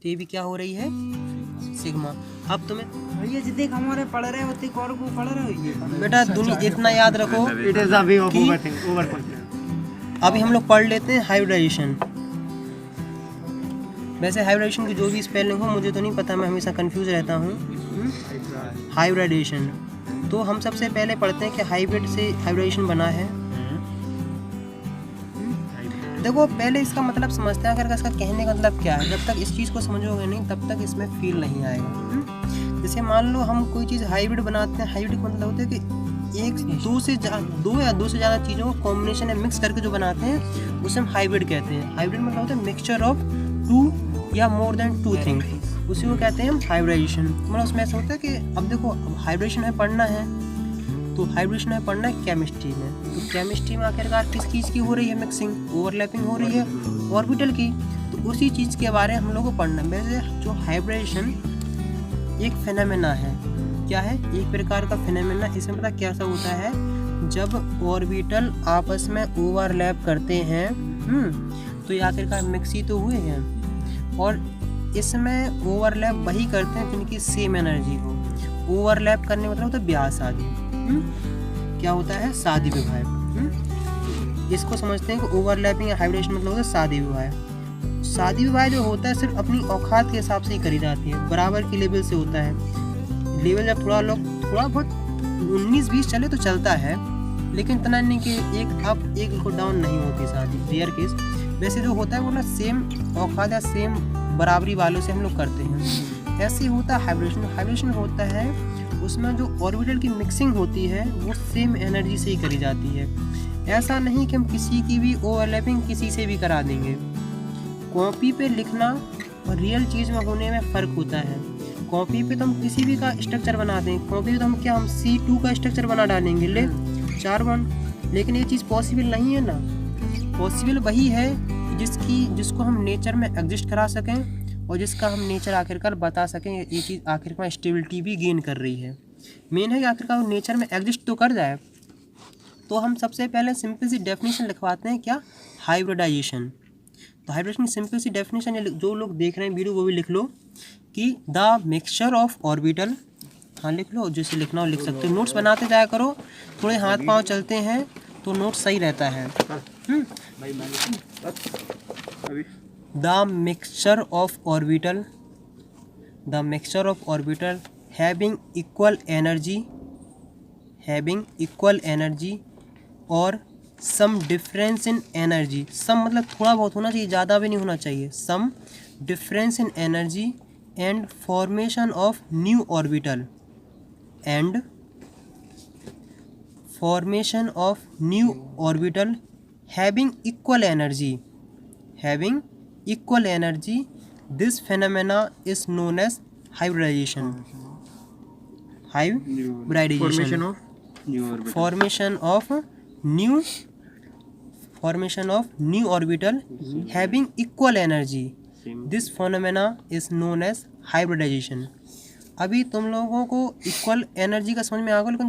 तो ये भी क्या हो रही है, सिग्मा। अब तुम्हें भैया जितने हमारे पढ़ रहे हैं उतने और को पढ़ रहे हो ये बेटा दुनिया इतना याद रखो it is a way of कि ओवर अभी हम लोग पढ़ लेते हैं हाइब्रिडाइजेशन। वैसे हाइब्रिडाइजेशन की जो भी स्पेलिंग हो मुझे तो नहीं पता, मैं हमेशा कंफ्यूज रहता हूँ। हाइब्रिडाइजेशन तो हम सबसे पहले पढ़ते हैं कि हाइब्रिड से हाइब्रिडाइजेशन बना है। देखो पहले इसका मतलब समझते हैं, अगर इसका कहने का मतलब क्या है। जब तक इस चीज़ को समझोगे नहीं तब तक इसमें फील नहीं आएगा। जैसे मान लो हम कोई चीज़ हाइब्रिड बनाते हैं, हाइब्रिड का मतलब होता है कि दो या दो से ज़्यादा चीज़ों को कॉम्बिनेशन या मिक्स करके जो बनाते हैं उसे हम हाइब्रिड कहते हैं। हाइब्रिड मतलब होता है मिक्सचर ऑफ टू या मोर देन टू थिंग, उसी को कहते हैं हम हाइब्रिडाइजेशन। मतलब उसमें ऐसा होता है कि अब देखो हाइब्रिडेशन में पढ़ना है तो हाइब्रिडेशन में पढ़ना है केमिस्ट्री में। तो केमिस्ट्री में आखिरकार किस चीज़ की हो रही है मिक्सिंग, ओवरलैपिंग हो रही है ऑर्बिटल की। तो उसी चीज़ के बारे में हम लोग को पढ़ना है। वैसे जो हाइब्रिडेशन एक फेनोमेना है, क्या है, एक प्रकार का फेनोमेना। इसमें पता क्या सा होता है, जब ऑर्बिटल आपस में ओवरलैप करते हैं तो ये आखिरकार मिक्स ही तो हुए हैं। और इसमें ओवरलैप वही करते हैं जिनकी सेम एनर्जी हो। ओवरलैप करने मतलब होता है ब्याह शादी। क्या होता है, शादी विवाह। इसको समझते हैं कि ओवरलैपिंग या हाइब्रिडेशन मतलब होता है शादी विवाह। शादी विवाह जो होता है सिर्फ अपनी औकात के हिसाब से ही करी जाती है, बराबर की लेवल से होता है। लेवल जब थोड़ा बहुत 19-20 चले तो चलता है, लेकिन इतना नहीं कि एक अप एक को डाउन नहीं होती शादी, रेयर केस। वैसे जो होता है वो ना सेम औकात या सेम बराबरी वालों से हम लोग करते हैं। ऐसे ही होता है हाइब्रिडेशन। हाइब्रिडेशन होता है उसमें जो ऑर्बिटल की मिक्सिंग होती है वो सेम एनर्जी से ही करी जाती है। ऐसा नहीं कि हम किसी की भी ओवरलैपिंग किसी से भी करा देंगे। कॉपी पे लिखना और रियल चीज़ में होने में फ़र्क होता है। कॉपी पे तो हम किसी भी का स्ट्रक्चर बना दें, कॉपी पे तो हम क्या, हम C2 का स्ट्रक्चर बना डालेंगे, ले 4 बॉन्ड। लेकिन ये चीज़ पॉसिबल नहीं है ना। पॉसिबल वही है जिसको हम नेचर में एग्जिस्ट करा सकें और जिसका हम नेचर आखिरकार बता सकें ये चीज़ आखिरकार स्टेबिलिटी भी गेन कर रही है। मेन है कि आखिरकार वो नेचर में एग्जिस्ट तो कर जाए। तो हम सबसे पहले सिंपल सी डेफिनेशन लिखवाते हैं, क्या, हाइब्रिडाइजेशन। तो हाइब्रिडेशन की सिंपल सी डेफिनेशन जो लोग देख रहे हैं वीडियो वो भी लिख लो कि द मिक्सचर ऑफ ऑर्बिटल। हाँ लिख लो, जैसे लिखना हो लिख सकते हो, नोट्स बनाते जाया करो, थोड़े हाथ पाँव चलते हैं तो नोट सही रहता है। The mixture of orbital, the mixture of orbital having equal energy और सम डिफरेंस इन एनर्जी। सम मतलब थोड़ा बहुत होना चाहिए, ज़्यादा भी नहीं होना चाहिए। Some difference in energy and formation of new orbital having equal energy. This phenomena is known as hybridization. Formation of new orbital having equal energy. This phenomena is known as hybridization. अभी तुम लोगों को equal energy का समझ में आ गया, लेकिन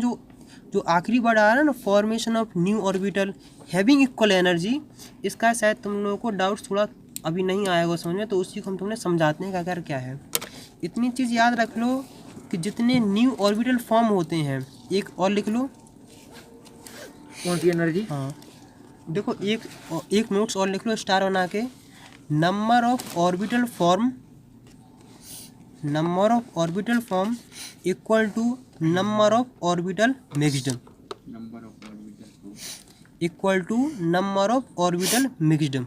जो आखिरी वर्ड आ रहा है ना, formation of new orbital having equal energy, इसका शायद तुम लोगों को डाउट्स थोड़ा अभी नहीं आएगा समझ में, तो उसी को हम तुमने समझाते हैं कि क्या है। इतनी चीज़ याद रख लो कि जितने न्यू ऑर्बिटल फॉर्म होते हैं, एक और लिख लो, कौन सी एनर्जी, हाँ देखो एक नोट्स और लिख लो स्टार बना के। Number of orbital form equal to number of orbital mixed,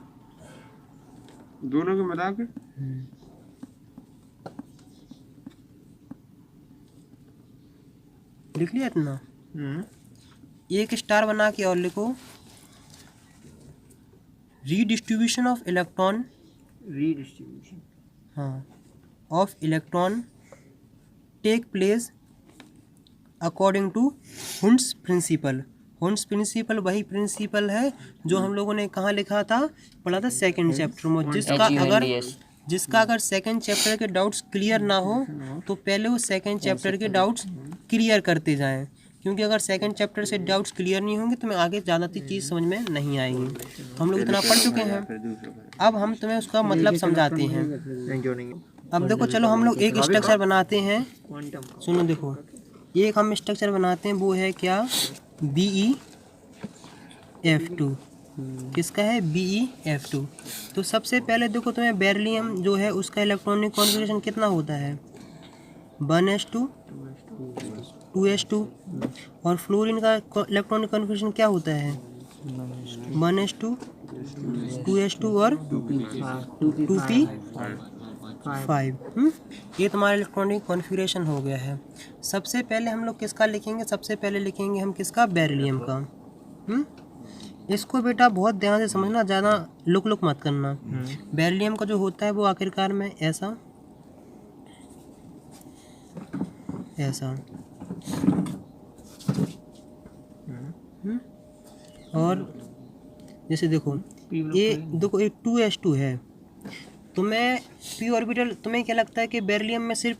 दोनों के मिला के। लिख लिया इतना। एक स्टार बना के और लिखो, रीडिस्ट्रीब्यूशन ऑफ इलेक्ट्रॉन, हाँ, of electron take place according to Hund's principle. Hund's principle वही प्रिंसिपल है जो हम लोगों ने कहाँ लिखा था, पढ़ा था सेकंड चैप्टर में। जिसका अगर सेकंड चैप्टर के डाउट्स क्लियर ना हो तो पहले वो सेकंड चैप्टर के डाउट्स क्लियर करते जाएं, क्योंकि अगर सेकंड चैप्टर से डाउट्स क्लियर नहीं होंगे तो मैं आगे ज़्यादा चीज़ समझ में नहीं आएगी। तो हम लोग इतना पढ़ चुके हैं, अब हम तुम्हें उसका मतलब समझाते हैं। अब देखो चलो हम लोग एक स्ट्रक्चर बनाते हैं, सुनो देखो, एक हम स्ट्रक्चर बनाते हैं, वो है क्या, BeF2। किसका है, BeF2। तो सबसे पहले देखो तुम्हें बेरिलियम जो है उसका इलेक्ट्रॉनिक कॉन्फ़िगरेशन कितना होता है, 1s2 2s2, और फ्लोरीन का इलेक्ट्रॉनिक कॉन्फ़िगरेशन क्या होता है, 1s2 2s2 और 2p5। ये तुम्हारा इलेक्ट्रॉनिक कॉन्फ़िगरेशन हो गया है। सबसे पहले हम लोग किसका लिखेंगे, सबसे पहले लिखेंगे हम किसका, बेरिलियम का। इसको बेटा बहुत ध्यान से समझना, ज़्यादा लुक लुक मत करना। बेरिलियम का जो होता है वो आखिरकार में ऐसा ऐसा, और जैसे देखो ये देखो, ये 2s2 है। तुम्हें p ऑर्बिटल, तुम्हें क्या लगता है कि बेरिलियम में सिर्फ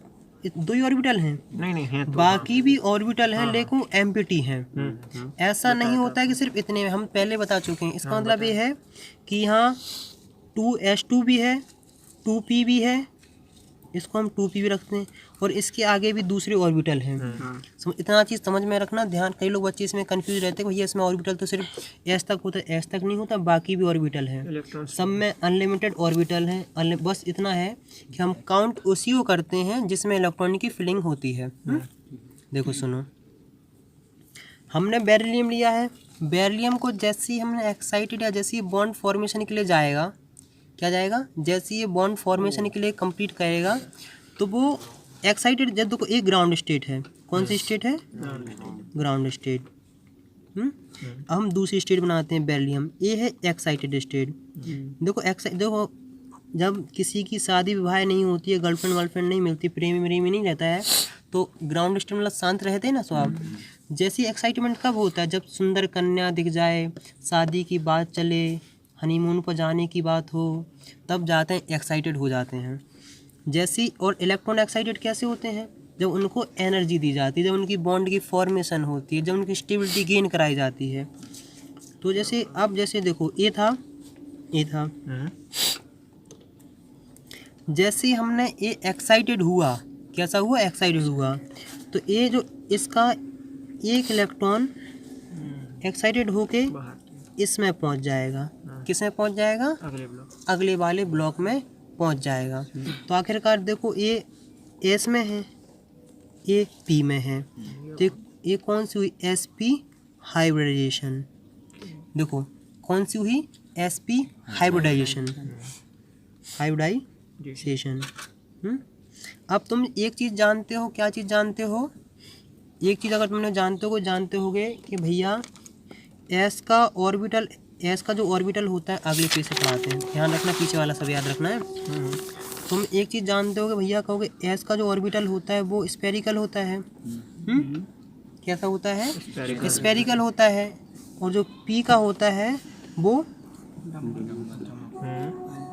2 ही ऑर्बिटल हैं? नहीं है तो बाकी भी ऑर्बिटल हैं लेकिन एम्प्टी हैं। ऐसा नहीं होता है कि सिर्फ इतने, हम पहले बता चुके हैं। इसका मतलब ये है कि यहाँ 2s2 भी है, 2p भी है, इसको हम 2p भी रखते हैं, और इसके आगे भी दूसरे ऑर्बिटल हैं। इतना चीज़ समझ में रखना, ध्यान। कई लोग बच्चे इसमें कंफ्यूज रहते हैं, भैया इसमें ऑर्बिटल तो सिर्फ s तक होता है, s तक नहीं होता, बाकी भी ऑर्बिटल हैं, सब में अनलिमिटेड ऑर्बिटल हैं। बस इतना है कि हम काउंट उसी को करते हैं जिसमें इलेक्ट्रॉन की फिलिंग होती है। देखो सुनो, हमने बेरिलियम लिया है, बेरिलियम को जैसे ही हमने एक्साइटेड या जैसे ही बॉन्ड फॉर्मेशन के लिए जाएगा, क्या जाएगा, जैसे ये बॉन्ड फॉर्मेशन के लिए कंप्लीट करेगा तो वो एक्साइटेड, जब देखो एक ग्राउंड स्टेट है, कौन सी स्टेट है, ग्राउंड स्टेट। अब हम दूसरी स्टेट बनाते हैं बेरिलियम, ये है एक्साइटेड स्टेट। देखो देखो जब किसी की शादी विवाह नहीं होती है, गर्लफ्रेंड वर्लफ्रेंड नहीं मिलती, प्रेमी प्रेमी नहीं रहता है, तो ग्राउंड स्टेट मतलब शांत रहते हैं ना स्वभाव। जैसी एक्साइटमेंट कब होता है, जब सुंदर कन्या दिख जाए, शादी की बात चले, हनीमून पर जाने की बात हो, तब जाते हैं, एक्साइटेड हो जाते हैं। जैसी, और इलेक्ट्रॉन एक्साइटेड कैसे होते हैं, जब उनको एनर्जी दी जाती है, जब उनकी बॉन्ड की फॉर्मेशन होती है, जब उनकी स्टेबिलिटी गेन कराई जाती है। तो जैसे अब जैसे देखो ये था, जैसे ही हमने ये एक्साइटेड हुआ, कैसा हुआ, एक्साइटेड हुआ, तो ये जो इसका एक इलेक्ट्रॉन एक्साइटेड होके इसमें पहुंच जाएगा, किसमें पहुंच जाएगा, अगले वाले ब्लॉक में पहुंच जाएगा। तो आखिरकार देखो ये एस में है, ये पी में है, तो ये कौन सी हुई, sp हाइब्रिडाइजेशन। देखो कौन सी हुई, sp हाइब्रिडाइजेशन। अब तुम एक चीज़ जानते हो, क्या चीज़ जानते हो, एक चीज़ अगर तुमने जानते होगे कि भैया s का ऑर्बिटल, s का जो ऑर्बिटल होता है, अगले पेज से पढ़ाते हैं, ध्यान रखना, पीछे वाला सब याद रखना है। तुम एक चीज़ जानते होगे भैया, कहोगे s का जो ऑर्बिटल होता है वो स्फेरिकल होता है। कैसा होता है, स्फेरिकल होता है, और जो p का होता है वो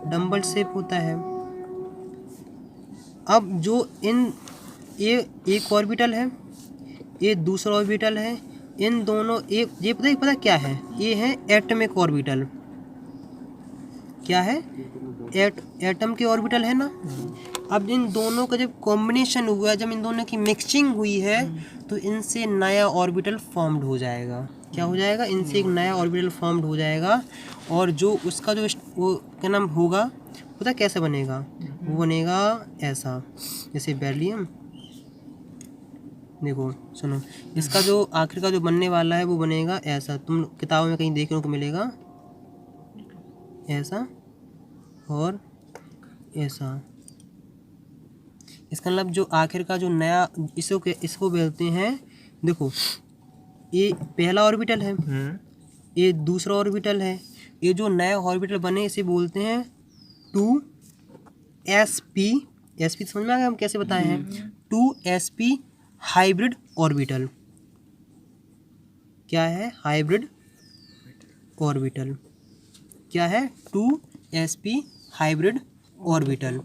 डम्बल शेप होता है। अब जो ये एक ऑर्बिटल है, ये दूसरा ऑर्बिटल है, इन दोनों ये पता क्या है, ये है एटमिक ऑर्बिटल। क्या है, एटम के ऑर्बिटल है ना। अब इन दोनों का जब कॉम्बिनेशन हुआ, जब इन दोनों की मिक्सिंग हुई है, तो इनसे नया ऑर्बिटल फॉर्म्ड हो जाएगा। क्या हो जाएगा, इनसे एक नया ऑर्बिटल फॉर्म्ड हो जाएगा, और जो उसका जो वो क्या नाम होगा, पता कैसे बनेगा, वो बनेगा ऐसा, जैसे बेरिलियम। देखो सुनो, इसका जो आखिर का जो बनने वाला है वो बनेगा ऐसा, तुम किताबों में कहीं देखने को मिलेगा, ऐसा और ऐसा। इसका मतलब जो आखिर का जो नया, इसको बोलते हैं, देखो ये पहला ऑर्बिटल है, ये दूसरा ऑर्बिटल है, ये जो नया ऑर्बिटल बने इसे बोलते हैं 2sp। sp समझ में आ गया हम कैसे बताए हैं, 2sp हाइब्रिड ऑर्बिटल। क्या है, हाइब्रिड ऑर्बिटल। क्या है, 2sp हाइब्रिड ऑर्बिटल।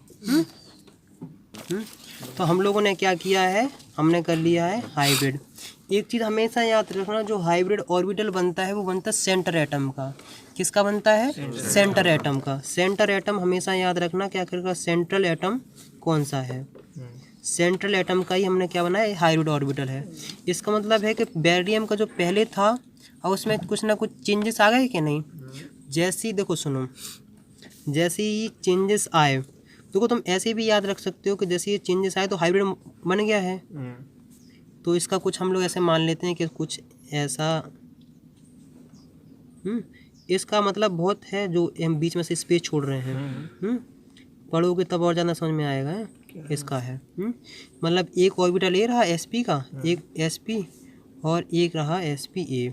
तो हम लोगों ने क्या किया है, हमने कर लिया है हाइब्रिड। एक चीज़ हमेशा याद रखना, जो हाइब्रिड ऑर्बिटल बनता है वो बनता है सेंटर एटम का। किसका बनता है? सेंटर एटम का। सेंटर एटम हमेशा याद रखना कि आखिरकार सेंट्रल एटम कौन सा है। सेंट्रल एटम का ही हमने क्या बनाया है? हाइब्रिड ऑर्बिटल है। इसका मतलब है कि बेरिलियम का जो पहले था और उसमें कुछ ना कुछ चेंजेस आ गए कि नहीं। जैसे ही देखो सुनो, जैसे ही चेंजेस आए, देखो तुम ऐसे भी याद रख सकते हो कि जैसे ये चेंजेस आए तो हाइब्रिड बन गया है। तो इसका कुछ हम लोग ऐसे मान लेते हैं कि कुछ ऐसा इसका मतलब बहुत है जो हम बीच में से स्पेस छोड़ रहे हैं। पढ़ोगे तब और ज़्यादा समझ में आएगा इसका है। मतलब एक ऑर्बिटल ए रहा sp का, एक sp और एक रहा spa।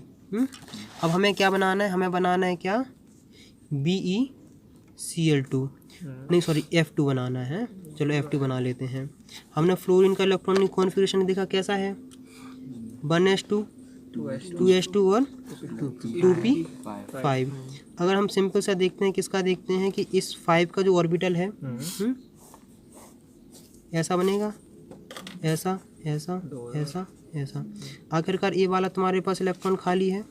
अब हमें क्या बनाना है? हमें बनाना है क्या? BeCl2 नहीं सॉरी F2 बनाना है। चलो F2 बना लेते हैं। हमने फ्लोरीन का इलेक्ट्रॉनिक कॉन्फ़िगरेशन देखा कैसा है? 1s2 2s2 और 2p5। अगर हम सिंपल सा देखते हैं, किसका देखते हैं कि इस 5 का जो ऑर्बिटल है ऐसा बनेगा, ऐसा ऐसा ऐसा ऐसा। आखिरकार ये वाला तुम्हारे पास इलेक्ट्रॉन खाली है,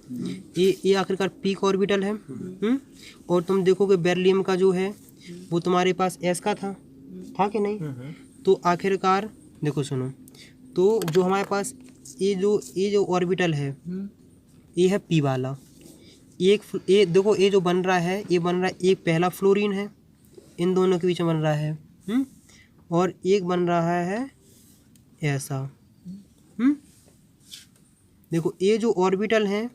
ये आखिरकार पी का ऑर्बिटल है। और तुम देखोगे बेरिलियम का जो है वो तुम्हारे पास एस का था कि नहीं। तो आखिरकार देखो सुनो, तो जो हमारे पास ये जो ऑर्बिटल है ये है पी वाला। ये देखो, ये जो बन रहा है ये बन रहा है, एक पहला फ्लोरीन है इन दोनों के बीच में बन रहा है। और एक बन रहा है ऐसा। देखो ये जो ऑर्बिटल हैं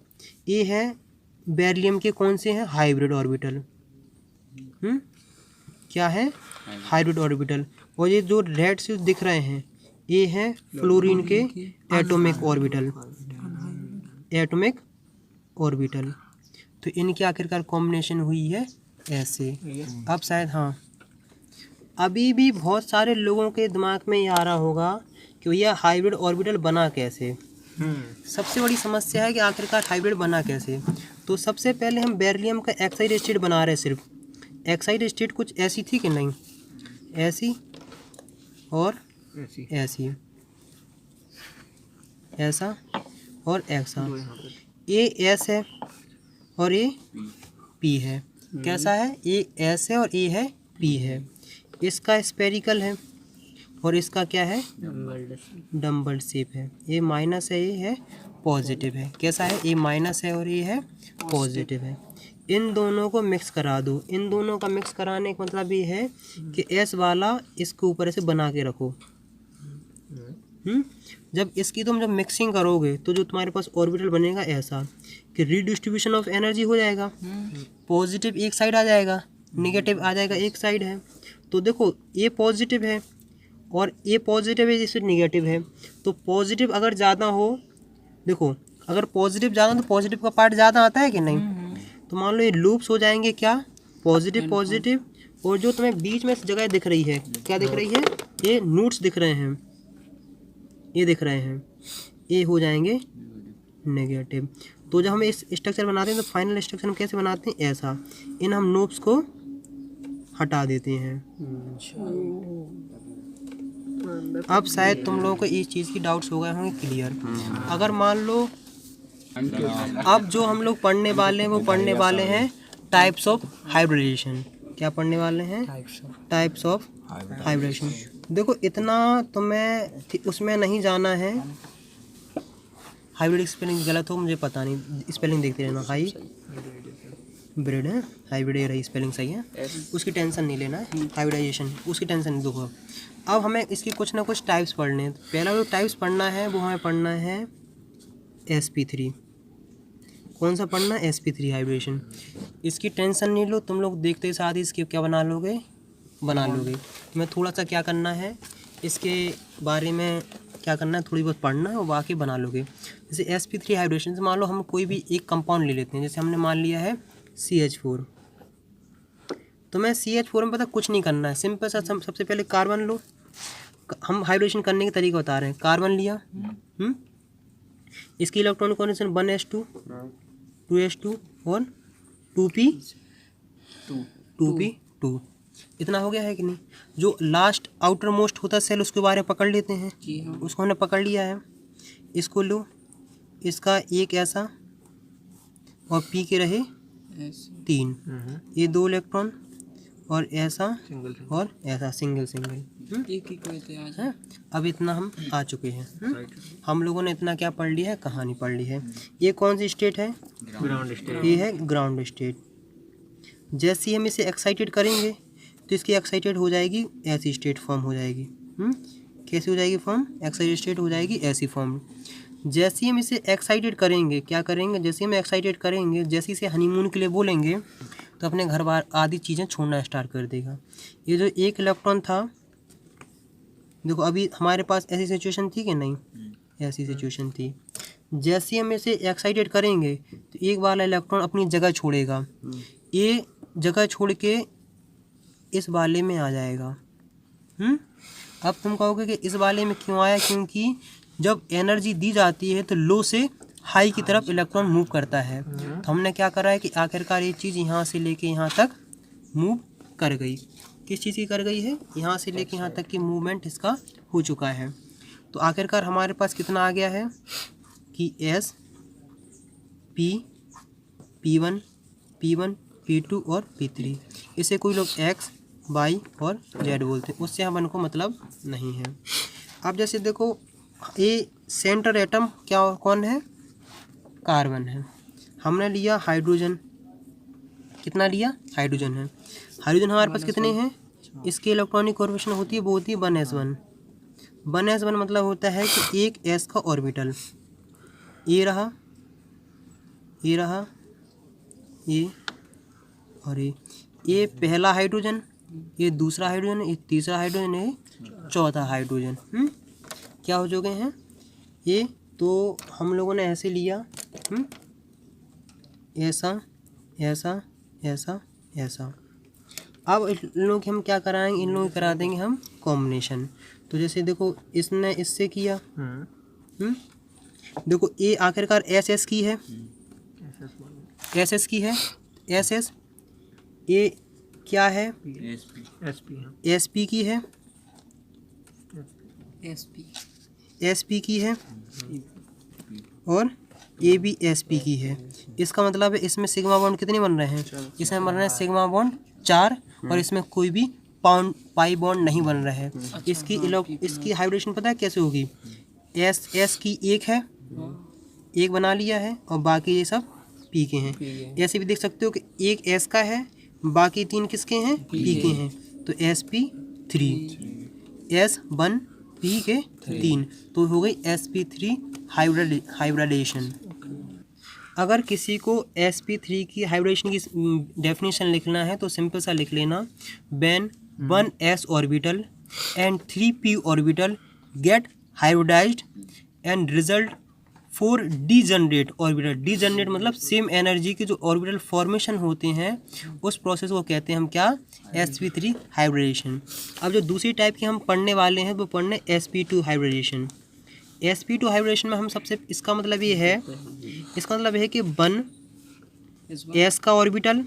ये है बेरिलियम के कौन से हैं? Hybrid orbital. क्या है? Hybrid orbital. और ये जो रेड से दिख रहे हैं ये हैं फ्लोरीन के एटॉमिक ऑर्बिटल। Atomic orbital. तो इनकी आखिरकार कॉम्बिनेशन हुई है ऐसे। अब शायद हाँ, अभी भी बहुत सारे लोगों के दिमाग में ये आ रहा होगा कि भैया हाइब्रिड ऑर्बिटल बना कैसे। सबसे बड़ी समस्या है कि आखिरकार हाइब्रिड बना कैसे। तो सबसे पहले हम बेरिलियम का एक्साइड स्टेट बना रहे हैं। सिर्फ एक्साइड स्टेट कुछ ऐसी थी कि नहीं? ऐसी और ऐसी, ऐसा और ऐसा। ये एस है और ये पी है। कैसा है? ये एस है और ये है पी है। इसका स्पेरिकल है और इसका क्या है? डम्बल शेप है। ये माइनस है, ये है पॉजिटिव है। कैसा है? ये माइनस है और ये है पॉजिटिव है। इन दोनों को मिक्स करा दो। इन दोनों का मिक्स कराने का मतलब ये है कि एस वाला इसके ऊपर ऐसे बना के रखो। जब मिक्सिंग करोगे तो जो तुम्हारे पास ऑर्बिटल बनेगा ऐसा कि रीडिस्ट्रीब्यूशन ऑफ एनर्जी हो जाएगा। पॉजिटिव एक साइड आ जाएगा, नेगेटिव आ जाएगा एक साइड है। तो देखो ये पॉजिटिव है और ये पॉजिटिव है, जैसे नेगेटिव है। तो पॉजिटिव अगर ज़्यादा हो, देखो अगर पॉजिटिव ज़्यादा तो पॉजिटिव का पार्ट ज़्यादा आता है कि नहीं। तो मान लो ये लूप्स हो जाएंगे क्या? Positive positive. और जो तुम्हें बीच में जगह दिख रही है, क्या दिख रही है? ये नोट्स दिख रहे हैं, ये दिख रहे हैं, ये हो जाएंगे नेगेटिव। तो जब हम इस स्ट्रक्चर बनाते हैं तो फाइनल स्ट्रक्चर हम कैसे बनाते हैं? ऐसा। इन हम नोब्स को हटा देते हैं। अब शायद तुम लोगों को इस चीज़ की डाउट्स हो गए होंगे क्लियर। अगर मान लो अब जो हम लोग पढ़ने वाले हैं वो पढ़ने वाले हैं टाइप्स ऑफ हाइब्रिडेशन। क्या पढ़ने वाले हैं? Types of hybridisation. देखो इतना तुम्हें उसमें नहीं जाना है। हाइब्रिड स्पेलिंग गलत हो मुझे पता नहीं, स्पेलिंग देखते रहना। हाई ब्रिड है, हाइब्रिड ये रही, स्पेलिंग सही है, उसकी टेंशन नहीं लेना है। हाइब्रिडाइजेशन उसकी टेंशन नहीं दो। अब हमें इसकी कुछ ना कुछ टाइप्स पढ़ने हैं। पहला जो टाइप्स पढ़ना है वो हमें पढ़ना है sp3। कौन सा पढ़ना है? sp3 hybridisation. इसकी टेंशन नहीं लो, तुम लोग देखते साथ ही इसके क्या बना लोगे। मैं थोड़ा सा क्या करना है इसके बारे में, क्या करना है थोड़ी बहुत पढ़ना है और बाकी बना लोगे। जैसे sp3 हाइब्रिडेशन से मान लो हम कोई भी एक कंपाउंड ले लेते हैं। जैसे हमने मान लिया है CH4। तो मैं CH4 में पता कुछ नहीं करना है, सिंपल सा सबसे पहले कार्बन लो। हम हाइब्रिडेशन करने के तरीका बता रहे हैं। कार्बन लिया, इसकी इलेक्ट्रॉनिक कॉन्फिगरेशन 1s2 2s2 और 2p2। इतना हो गया है कि नहीं। जो लास्ट आउटर मोस्ट होता है सेल उसके बारे में पकड़ लेते हैं, जी हाँ। उसको हमने पकड़ लिया है। इसको लो, इसका एक ऐसा और पी के रहे ऐसे 3, ये 2 इलेक्ट्रॉन और ऐसा सिंगल और ऐसा सिंगल सिंगल। एक ही कोई थे आज। है अब इतना हम आ चुके हैं। हम लोगों ने इतना क्या पढ़ लिया है, कहानी पढ़ ली है। ये कौन सी स्टेट है, ग्राउंड स्टेट। ये है ग्राउंड स्टेट। जैसे ही हम इसे एक्साइटेड करेंगे तो इसकी एक्साइटेड हो जाएगी ऐसी स्टेट फॉर्म हो जाएगी। कैसे हो जाएगी फॉर्म, एक्साइटेड स्टेट हो जाएगी ऐसी फॉर्म। जैसे ही हम इसे एक्साइटेड करेंगे, क्या करेंगे, जैसे ही हम एक्साइटेड करेंगे, जैसे इसे हनीमून के लिए बोलेंगे तो अपने घर बार आदि चीज़ें छोड़ना स्टार्ट कर देगा। ये जो एक इलेक्ट्रॉन था, देखो अभी हमारे पास ऐसी सिचुएशन थी कि नहीं, ऐसी सिचुएशन थी। जैसे ही हम इसे एक्साइटेड करेंगे तो एक वाला इलेक्ट्रॉन अपनी जगह छोड़ेगा, ये जगह छोड़ के इस वाले में आ जाएगा। अब तुम कहोगे कि इस वाले में क्यों आया, क्योंकि जब एनर्जी दी जाती है तो लो से हाई की तरफ इलेक्ट्रॉन मूव करता है। तो हमने क्या करा है कि आखिरकार ये चीज़ यहाँ से लेके यहाँ तक मूव कर गई। किस चीज़ की कर गई है, यहाँ से लेके यहाँ तक की मूवमेंट इसका हो चुका है। तो आखिरकार हमारे पास कितना आ गया है कि S P P1 P1 P2 और P3। इसे कोई लोग एक्स वाई और जेड बोलते हैं, उससे अपन को मतलब नहीं है। अब जैसे देखो ये सेंटर एटम क्या कौन है, कार्बन है। हमने लिया हाइड्रोजन, कितना लिया, हाइड्रोजन है। हाइड्रोजन हमारे पास कितने हैं, इसकी इलेक्ट्रॉनिक कॉन्फिगरेशन होती है वो होती है 1s1। 1s1 मतलब होता है कि एक s का ऑर्बिटल, ये रहा, ये रहा, ये और ये पहला हाइड्रोजन, ये दूसरा हाइड्रोजन, ये तीसरा हाइड्रोजन, ये चौथा हाइड्रोजन। क्या हो चुके हैं ये, तो हम लोगों ने ऐसे लिया, ऐसा ऐसा ऐसा ऐसा। अब इन लोगों की हम क्या कराएंगे, इन लोगों की करा देंगे हम कॉम्बिनेशन। तो जैसे देखो इसने इससे किया, देखो ये आखिरकार एस एस की है, एस एस की है, एस एस ये क्या है, एस पी की है, एस पी की है और ये भी एस पी की है। इसका मतलब है इसमें सिग्मा बॉन्ड कितने बन रहे हैं, इसमें बन रहे हैं सिग्मा बॉन्ड 4 और इसमें कोई भी पाई बॉन्ड नहीं बन रहा है। इसकी हाइब्रिडेशन पता है कैसे होगी, एस की एक है, एक बना लिया है और बाकी ये सब पी के हैं। ऐसे भी देख सकते हो कि एक एस का है, बाकी 3 किसके हैं, पी के हैं। तो sp3 S1 पी के 3, तो हो गई sp3 हाइब्रिडेशन। अगर किसी को sp3 की हाइब्रिडेशन की डेफिनेशन लिखना है तो सिंपल सा लिख लेना, when 1s orbital and 3p orbital get hybridised and result 4 degenerate orbital. Degenerate मतलब सेम एनर्जी के जो ऑर्बिटल फॉर्मेशन होते हैं उस प्रोसेस को कहते हैं हम क्या, sp3 हाइब्रिडेशन। अब जो दूसरी टाइप की हम पढ़ने वाले हैं वो पढ़ने sp2 हाइब्रिडेशन। sp2 हाइब्रिडेशन में हम सबसे, इसका मतलब ये है, इसका मतलब है कि 1s का ऑर्बिटल,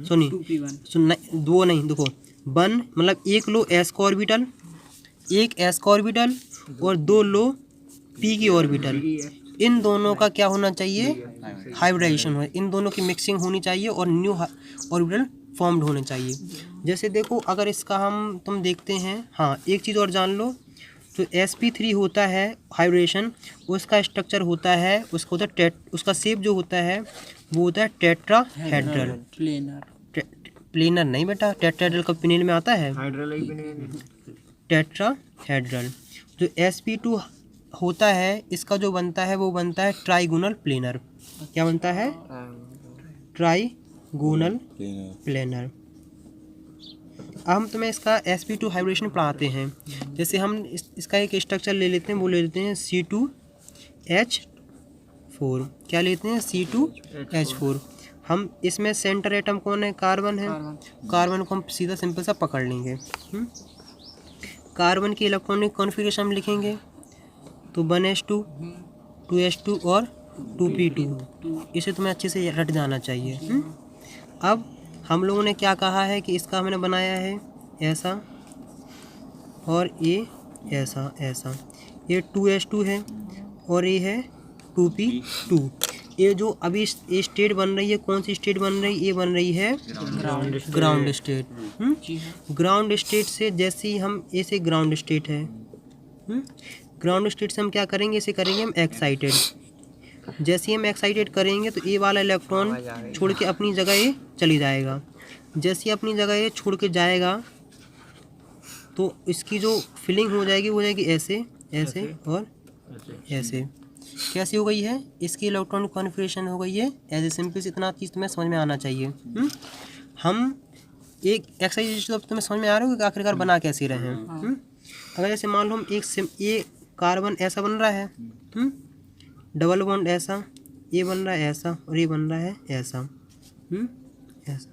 सुनिए दो नहीं, देखो 1 मतलब एक लो s का ऑर्बिटल, एक s का ऑर्बिटल और 2 लो p की ऑर्बिटल। इन दोनों का क्या होना चाहिए, हाइब्रिडाइजेशन हो, इन दोनों की मिक्सिंग होनी चाहिए और न्यू ऑर्बिटल फॉर्म्ड होने चाहिए। जैसे देखो अगर इसका तुम देखते हैं, हाँ एक चीज़ और जान लो, तो sp3 होता है हाइब्रिडेशन, उसका स्ट्रक्चर होता है, उसका होता है उसका शेप जो होता है वो होता है टेट्राहेड्रल। प्लेनर नहीं बेटा, टेट्राहेड्रल का पिनेल में आता है, टेट्राहेड्रल। जो sp2 होता है इसका जो बनता है वो बनता है ट्राइगोनल प्लेनर। क्या बनता है, ट्राइगोनल प्लेनर। अब हम तुम्हें इसका sp2 हाइब्रिडेशन पढ़ाते हैं। जैसे हम इसका एक स्ट्रक्चर ले लेते हैं, वो ले लेते हैं C2H4। क्या लेते हैं, C2H4। हम इसमें सेंटर एटम कौन है, कार्बन है। कार्बन को हम सीधा सिंपल सा पकड़ लेंगे। कार्बन की इलेक्ट्रॉनिक कॉन्फ़िगरेशन हम लिखेंगे तो 1s2 2s2 और 2p2। इसे तुम्हें अच्छे से रट जाना चाहिए। अब हम लोगों ने क्या कहा है कि इसका हमने बनाया है ऐसा और ये ऐसा ऐसा, ये 2s2 है और ये है 2p2। ये जो अभी ये स्टेट बन रही है, कौन सी स्टेट बन रही है? ये बन रही है ग्राउंड स्टेट। ग्राउंड स्टेट से जैसे ही हम ऐसे ग्राउंड स्टेट है, ग्राउंड स्टेट से हम क्या करेंगे? इसे करेंगे हम एक्साइटेड। जैसे ही हम एक्साइटेड करेंगे तो ये वाला इलेक्ट्रॉन छोड़ के अपनी जगह ये चली जाएगा। जैसे ही अपनी जगह ये छोड़ के जाएगा तो इसकी जो फिलिंग हो जाएगी वो हो जाएगी ऐसे ऐसे और ऐसे। कैसी हो गई है? इसकी इलेक्ट्रॉन कॉन्फ़िगरेशन हो गई है ऐसे सिंपल। इतना चीज़ तुम्हें समझ में आना चाहिए। हम एक एक्सरसाइज तो तुम्हें समझ में आ रहा है कि आखिरकार बना कैसे रहे हैं। अगर जैसे मान लो हम ये कार्बन ऐसा बन रहा है, डबल बॉन्ड ऐसा, ये बन रहा है ऐसा और ये बन रहा है ऐसा, ऐसा।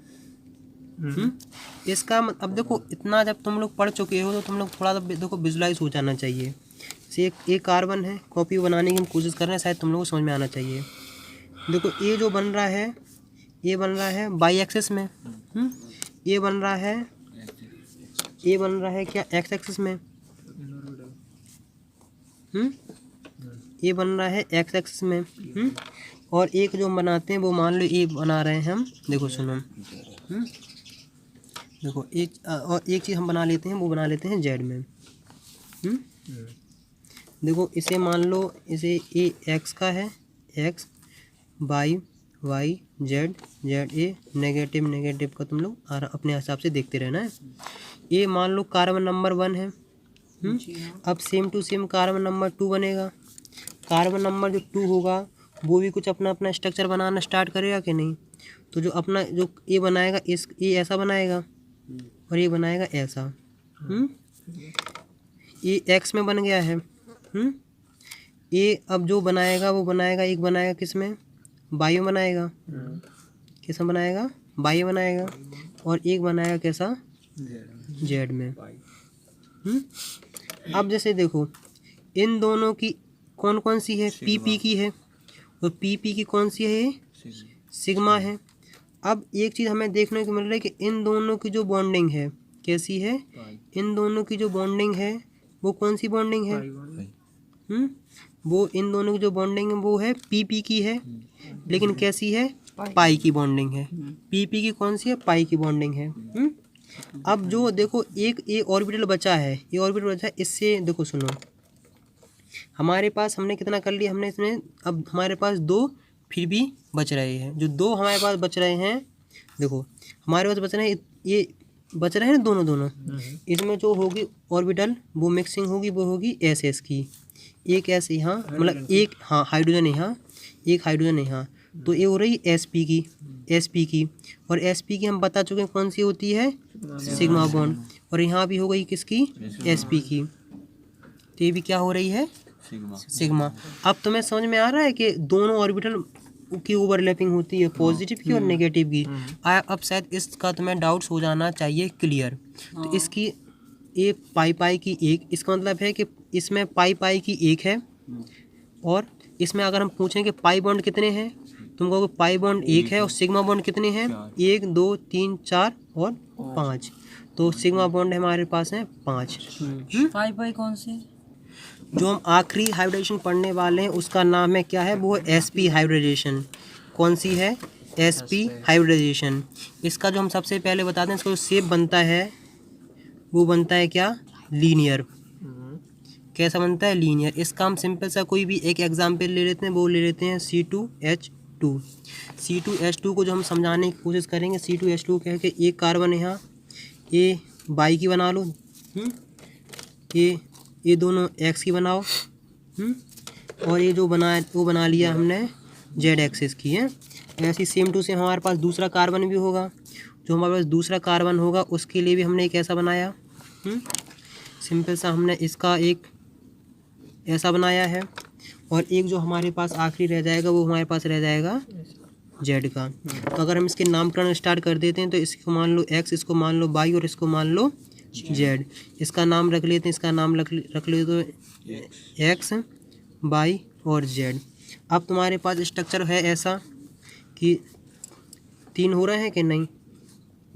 इसका अब देखो इतना जब तुम लोग पढ़ चुके हो तो तुम लोग थोड़ा देखो विजुलाइज हो जाना चाहिए। जैसे एक कार्बन है, कॉपी बनाने की हम कोशिश कर रहे हैं, शायद तुम लोगों को समझ में आना चाहिए। देखो ये जो बन रहा है, ये बन रहा है बाई एक्सिस में, ये बन रहा है, ये बन रहा है क्या एक्स एक्सिस में, ये बन रहा है एक्स एक्सिस में। और एक जो हम बनाते हैं वो मान लो ये बना रहे हैं हम, देखो सुनो, देखो और एक चीज़ हम बना लेते हैं, वो बना लेते हैं जेड में। देखो इसे मान लो, इसे ए एक्स का है, X by Y Z Z, A negative negative का तुम लोग अपने हिसाब से देखते रहना है। ये मान लो कार्बन नंबर 1 है। अब same to same carbon number 2 बनेगा। कार्बन नंबर जो 2 होगा वो भी कुछ अपना अपना स्ट्रक्चर बनाना स्टार्ट करेगा कि नहीं? तो जो अपना जो ये बनाएगा, ये ऐसा बनाएगा और ये बनाएगा ऐसा। ये एक्स में बन गया है। ये अब जो बनाएगा वो बनाएगा, एक बनाएगा किस में? बायो बनाएगा। किस में बनाएगा? बायो बनाएगा। और एक बनाएगा कैसा? जेड में। अब जैसे देखो इन दोनों की कौन कौन सी है? पीपी की है और पीपी की कौन सी है? सिग्मा है। अब एक चीज़ हमें देखने को मिल रहा है कि इन दोनों की जो बॉन्डिंग है कैसी है? इन दोनों की जो बॉन्डिंग है वो कौन सी बॉन्डिंग है? वो इन दोनों की जो बॉन्डिंग है वो है पीपी की है, लेकिन कैसी है? पाई की बॉन्डिंग है। पीपी की कौन सी है? पाई की बॉन्डिंग है। अब जो देखो एक ये ऑर्बिटल बचा है, ये ऑर्बिटल बचा है, इससे देखो सुनो, हमारे पास हमने कितना कर लिया हमने इसमें, अब हमारे पास 2 फिर भी बच रहे हैं। जो 2 हमारे पास बच रहे हैं, देखो हमारे पास बच रहे हैं, ये बच रहे हैं दोनों। इसमें जो होगी ऑर्बिटल वो मिक्सिंग होगी, वो होगी एस एस की। एक ऐसे यहाँ, मतलब एक हाँ हाइड्रोजन यहाँ, एक हाइड्रोजन यहाँ, तो ये हो रही एस पी की। और एस पी की हम बता चुके हैं कौन सी होती है? Sigma bond. और यहाँ भी हो गई किसकी? एस पी की। तो ये भी क्या हो रही है? सिग्मा। अब तुम्हें समझ में आ रहा है कि दोनों ऑर्बिटल की ओवरलैपिंग होती है, पॉजिटिव की और नेगेटिव की। अब शायद इसका तुम्हें डाउट्स हो जाना चाहिए क्लियर। तो इसकी ये पाई की एक, इसका मतलब है कि इसमें पाई की एक है। और इसमें अगर हम पूछें कि पाई बॉन्ड कितने हैं, तुम कहोगे पाई बॉन्ड 1 है। और सिग्मा बॉन्ड कितने हैं? 1 2 3 4 और 5। तो सिग्मा बॉन्ड हमारे पास है 5। पाई कौन सी? जो हम आखिरी हाइब्रिडेशन पढ़ने वाले हैं उसका नाम है क्या है? वो है एसपी हाइब्रिडेशन। कौन सी है? Sp hybridisation. इसका जो हम सबसे पहले बताते हैं, इसका जो शेप बनता है वो बनता है क्या? लीनियर। कैसा बनता है? लीनियर। इसका हम सिंपल सा कोई भी एक एग्जाम्पल ले लेते हैं, वो ले लेते हैं C2H2। C2H2 को जो हम समझाने की कोशिश करेंगे, C2H2 कह के एक कार्बन यहाँ, ये बाई की बना लो, ये दोनों एक्स की बनाओ, और ये जो बना वो बना लिया हमने जेड एक्सिस की है। ऐसी सेम टू सेम हमारे पास दूसरा कार्बन भी होगा। जो हमारे पास दूसरा कार्बन होगा उसके लिए भी हमने एक ऐसा बनाया, सिंपल सा हमने इसका एक ऐसा बनाया है। और एक जो हमारे पास आखिरी रह जाएगा वो हमारे पास रह जाएगा जेड का। तो अगर हम इसके नामकरण स्टार्ट कर देते हैं तो इसको मान लो एक्स, इसको मान लो बाई और इसको मान लो जेड। इसका नाम रख लेते हैं, इसका नाम रख ले तो एक्स बाई और जेड। अब तुम्हारे पास स्ट्रक्चर है ऐसा कि 3 हो रहे हैं कि नहीं?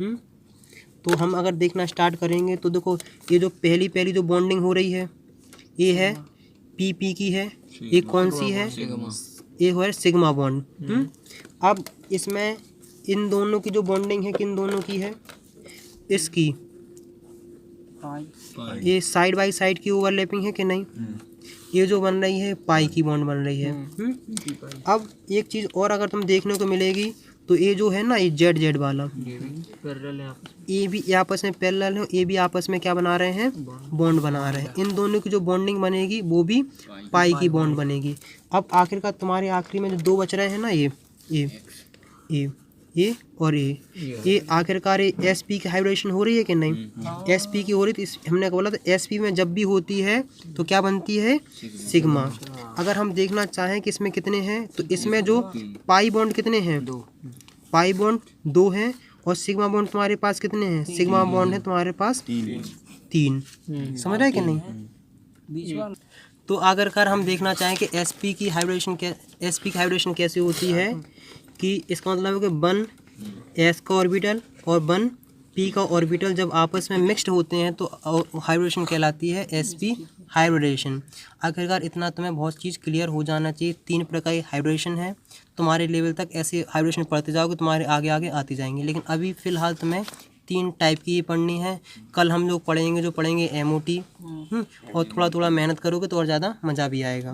तो हम अगर देखना स्टार्ट करेंगे तो देखो ये जो पहली जो बॉन्डिंग हो रही है ये है पी की है, ये कौन सी है, ये है सिग्मा बॉन्ड। अब इसमें इन दोनों की जो बॉन्डिंग है किन दोनों की है, इसकी ये साइड बाय साइड की ओवरलैपिंग है कि नहीं, ये जो बन रही है पाई की बॉन्ड बन रही है। अब एक चीज़ और अगर तुम देखने को मिलेगी तो ये जो है ना ये जेड जेड वाला ये भी आपस में पैरेलल है, ये भी आपस में क्या बना रहे हैं, बॉन्ड बना रहे हैं। इन दोनों की जो बॉन्डिंग बनेगी वो भी पाई की बॉन्ड बनेगी। अब आखिरकार तुम्हारे आखिरी में जो दो बच रहे हैं ना ये और ये आखिरकार ये एसपी की हाइब्रिडेशन हो रही है कि नहीं, एसपी की हो रही। तो हमने बोला था एसपी में जब भी होती है तो क्या बनती है, सिग्मा। अगर हम देखना चाहें कि इसमें कितने हैं तो इसमें जो पाई बॉन्ड कितने हैं, पाई बॉन्ड 2 हैं और सिग्मा बॉन्ड तुम्हारे पास कितने हैं, सिग्मा बॉन्ड है तुम्हारे पास 3। समझ रहे हैं कि नहीं। तो अगर हम देखना चाहें कि एसपी की हाइब्रिडेशन कैसे होती है कि इसका मतलब है कि 1 एस का ऑर्बिटल और 1 पी का ऑर्बिटल जब आपस में मिक्स्ड होते हैं तो हाइब्रिडेशन कहलाती है एसपी हाइब्रिडेशन। आखिरकार इतना तुम्हें बहुत चीज़ क्लियर हो जाना चाहिए। 3 प्रकार की हाइब्रिडेशन है, तुम्हारे लेवल तक ऐसे हाइब्रिडेशन पढ़ते जाओगे तुम्हारे आगे आगे आती जाएंगी, लेकिन अभी फ़िलहाल तुम्हें 3 टाइप की ये पढ़नी है। कल हम लोग पढ़ेंगे एमओटी और थोड़ा थोड़ा मेहनत करोगे तो और ज़्यादा मज़ा भी आएगा।